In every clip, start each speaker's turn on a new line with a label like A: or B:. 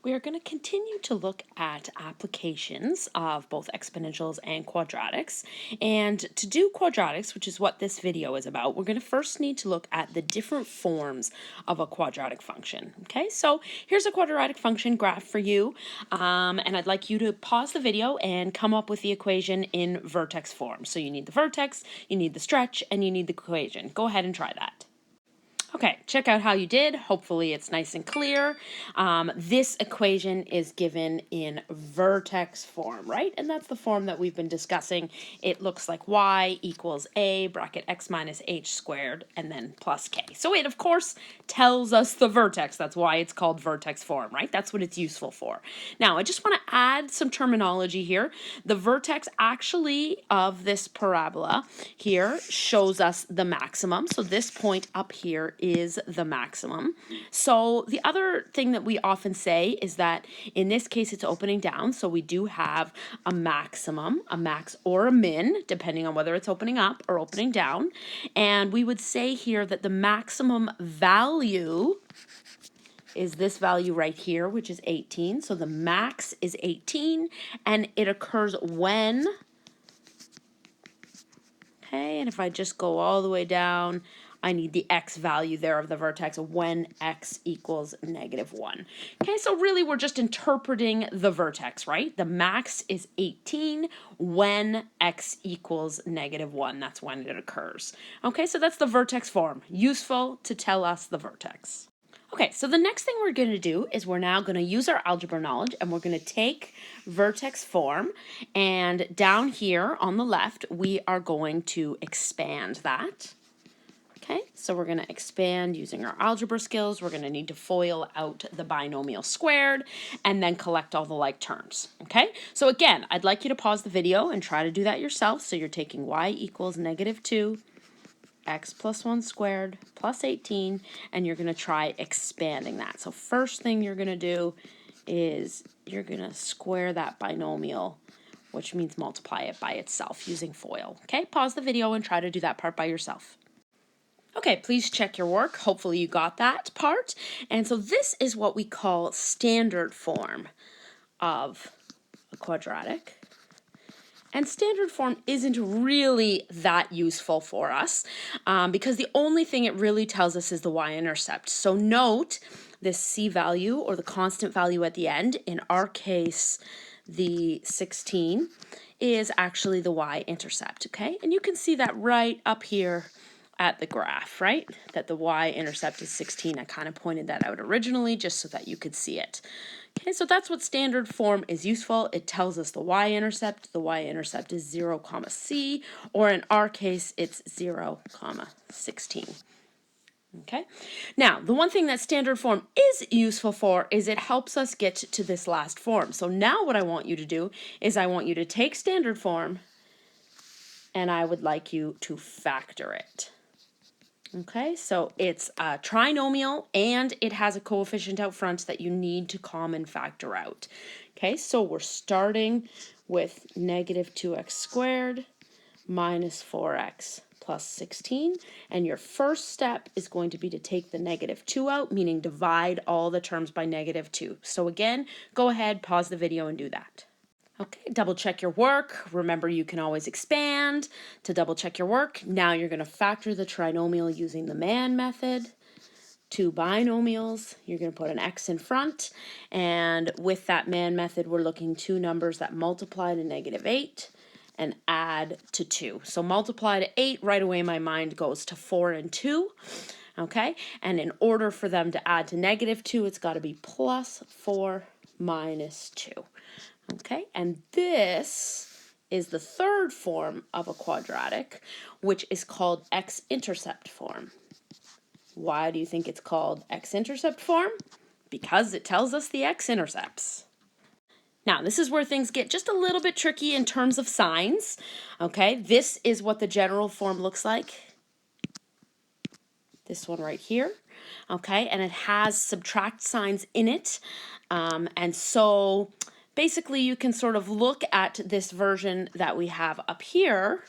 A: We are going to continue to look at applications of both exponentials and quadratics. And to do quadratics, which is what this video is about, we're going to first need to look at the different forms of a quadratic function. Okay, so here's a quadratic function graph for you. And I'd like you to pause the video and come up with the equation in vertex form. So you need the vertex, you need the stretch, and you need the equation. Go ahead and try that. Okay, check out how you did. Hopefully it's nice and clear. This equation is given in vertex form, right? And that's the form that we've been discussing. It looks like y equals a bracket x minus h squared and then plus k. So it, of course, tells us the vertex. That's why it's called vertex form, right? That's what it's useful for. Now, I just want to add some terminology here. The vertex actually of this parabola here shows us the maximum. So this point up here is the maximum. So the other thing that we often say is that in this case it's opening down, so we do have a maximum, a max or a min, depending on whether it's opening up or opening down. And we would say here that the maximum value is this value right here, which is 18. So the max is 18, and it occurs when, okay, and if I just go all the way down, I need the x value there of the vertex when x equals -1. Okay, so really we're just interpreting the vertex, right? The max is 18 when x equals -1. That's when it occurs. Okay, so that's the vertex form. Useful to tell us the vertex. Okay, so the next thing we're going to do is we're now going to use our algebra knowledge and we're going to take vertex form, and down here on the left we are going to expand that. Okay, so we're going to expand using our algebra skills. We're going to need to FOIL out the binomial squared and then collect all the like terms. Okay, so again, I'd like you to pause the video and try to do that yourself. So you're taking y equals -2, x plus 1 squared plus 18, and you're going to try expanding that. So first thing you're going to do is you're going to square that binomial, which means multiply it by itself using FOIL. Okay, pause the video and try to do that part by yourself. Okay, please check your work. Hopefully you got that part. And so this is what we call standard form of a quadratic. And standard form isn't really that useful for us because the only thing it really tells us is the y-intercept. So note this c value, or the constant value at the end, in our case the 16, is actually the y-intercept, okay? And you can see that right up here at the graph, right? That the y-intercept is 16. I kind of pointed that out originally just so that you could see it. Okay, so that's what standard form is useful. It tells us the y-intercept. The y-intercept is 0, c, or in our case, it's 0, 16. Okay, now the one thing that standard form is useful for is it helps us get to this last form. So now what I want you to do is I want you to take standard form and I would like you to factor it. Okay, so it's a trinomial and it has a coefficient out front that you need to common factor out. Okay, so we're starting with -2x squared minus 4x plus 16, and your first step is going to be to take the -2 out, meaning divide all the terms by -2. So again, go ahead, pause the video and do that. Okay, double check your work. Remember, you can always expand to double check your work. Now you're going to factor the trinomial using the man method. Two binomials, you're going to put an x in front, and with that man method, we're looking two numbers that multiply to -8 and add to 2. So multiply to 8, right away my mind goes to 4 and 2. Okay, and in order for them to add to -2, it's got to be plus 4 minus 2. Okay, and this is the third form of a quadratic, which is called x-intercept form. Why do you think it's called x-intercept form? Because it tells us the x-intercepts. Now, this is where things get just a little bit tricky in terms of signs. Okay, this is what the general form looks like. This one right here. Okay, and it has subtract signs in it. And so basically, you can sort of look at this version that we have up here.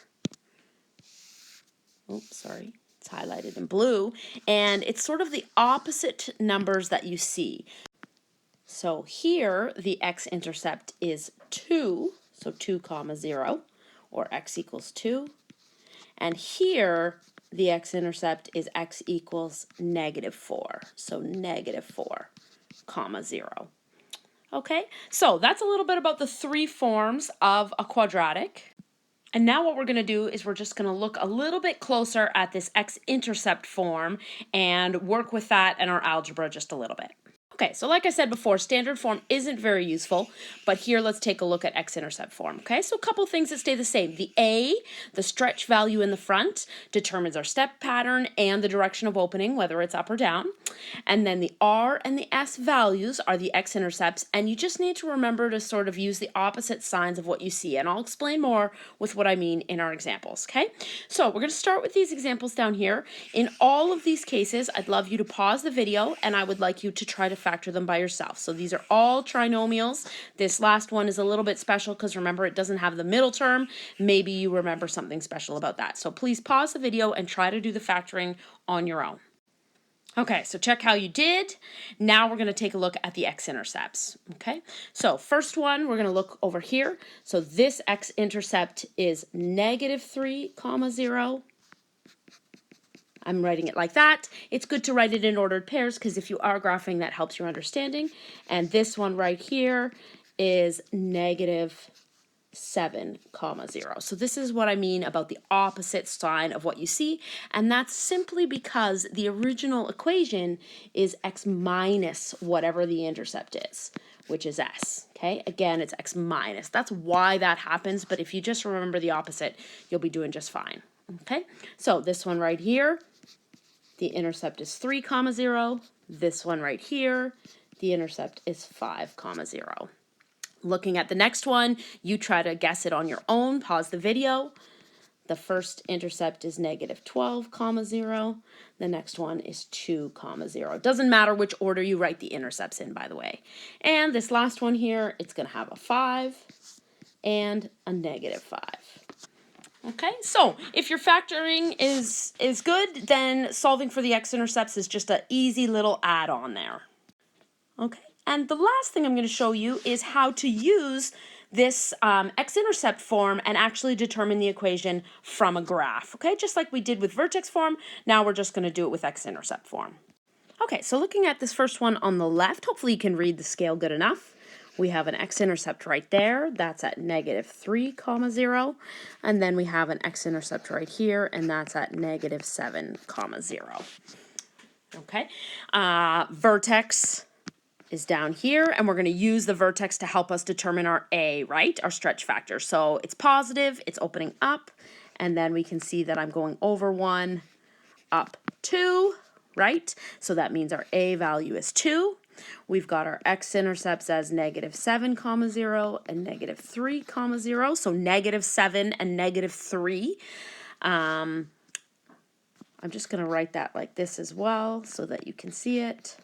A: Oops, sorry, it's highlighted in blue. And it's sort of the opposite numbers that you see. So here the x-intercept is 2, so 2 comma 0, or x equals 2. And here the x-intercept is x equals negative 4, so negative 4 comma 0. Okay, so that's a little bit about the three forms of a quadratic. And now what we're going to do is we're just going to look a little bit closer at this x-intercept form and work with that in our algebra just a little bit. Okay, so like I said before, standard form isn't very useful, but here let's take a look at x-intercept form, okay? So a couple things that stay the same. The A, the stretch value in the front, determines our step pattern and the direction of opening, whether it's up or down. And then the R and the S values are the x-intercepts, and you just need to remember to sort of use the opposite signs of what you see, and I'll explain more with what I mean in our examples, okay? So we're going to start with these examples down here. In all of these cases, I'd love you to pause the video, and I would like you to try to factor them by yourself. So these are all trinomials. This last one is a little bit special because remember it doesn't have the middle term. Maybe you remember something special about that. So please pause the video and try to do the factoring on your own. Okay, so check how you did. Now we're going to take a look at the x-intercepts. Okay, so first one, we're going to look over here. So this x-intercept is negative 3 comma 0. I'm writing it like that. It's good to write it in ordered pairs because if you are graphing, that helps your understanding. And this one right here is negative 7 comma 0. So this is what I mean about the opposite sign of what you see, and that's simply because the original equation is x minus whatever the intercept is, which is s. Okay, again, it's x minus. That's why that happens, but if you just remember the opposite, you'll be doing just fine. Okay, so this one right here, the intercept is 3 comma 0. This one right here, the intercept is 5 comma 0. Looking at the next one, you try to guess it on your own. Pause the video. The first intercept is negative 12 comma 0. The next one is 2 comma 0. It doesn't matter which order you write the intercepts in, by the way. And this last one here, it's going to have a 5 and a negative 5. Okay, so if your factoring is good, then solving for the x-intercepts is just an easy little add-on there. Okay, and the last thing I'm going to show you is how to use this x-intercept form and actually determine the equation from a graph. Okay, just like we did with vertex form, now we're just going to do it with x-intercept form. Okay, so looking at this first one on the left, hopefully you can read the scale good enough. We have an x-intercept right there, that's at negative 3 comma 0, and then we have an x-intercept right here, and that's at negative 7 comma 0. Okay, vertex is down here, and we're going to use the vertex to help us determine our A, right, our stretch factor. So it's positive, it's opening up, and then we can see that I'm going over 1, up 2, right? So that means our A value is 2. We've got our x-intercepts as negative 7 comma 0 and negative 3 comma 0. So negative 7 and negative 3. I'm just going to write that like this as well so that you can see it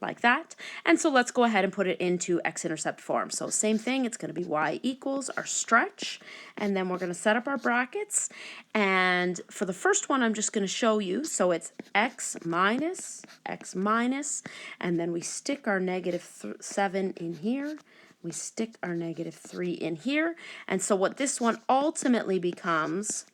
A: like that. And so let's go ahead and put it into x-intercept form. So same thing, it's going to be y equals our stretch, and then we're going to set up our brackets. And for the first one, I'm just going to show you. So it's x minus, and then we stick our negative 7 in here. We stick our negative 3 in here. And so what this one ultimately becomes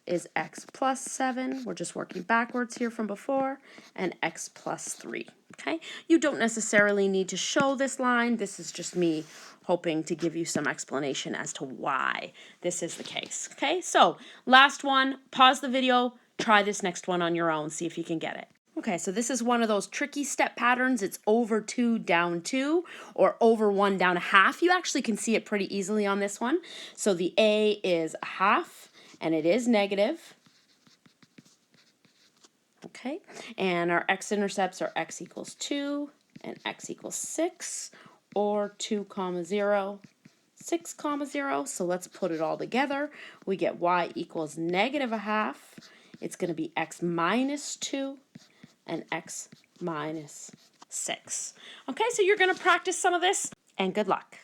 A: is x plus 7. We're just working backwards here from before, and x plus 3. Okay, you don't necessarily need to show this line. This is just me hoping to give you some explanation as to why this is the case. Okay, so last one, pause the video, try this next one on your own, see if you can get it. Okay, so this is one of those tricky step patterns. It's over 2 down 2 or over 1 down a half. You actually can see it pretty easily on this one. So the A is a half, and it is negative. Okay, and our x-intercepts are x equals 2 and x equals 6, or 2 comma 0, 6 comma 0. So let's put it all together. We get y equals negative a half. It's going to be x minus 2 and x minus 6. Okay, so you're going to practice some of this, and good luck.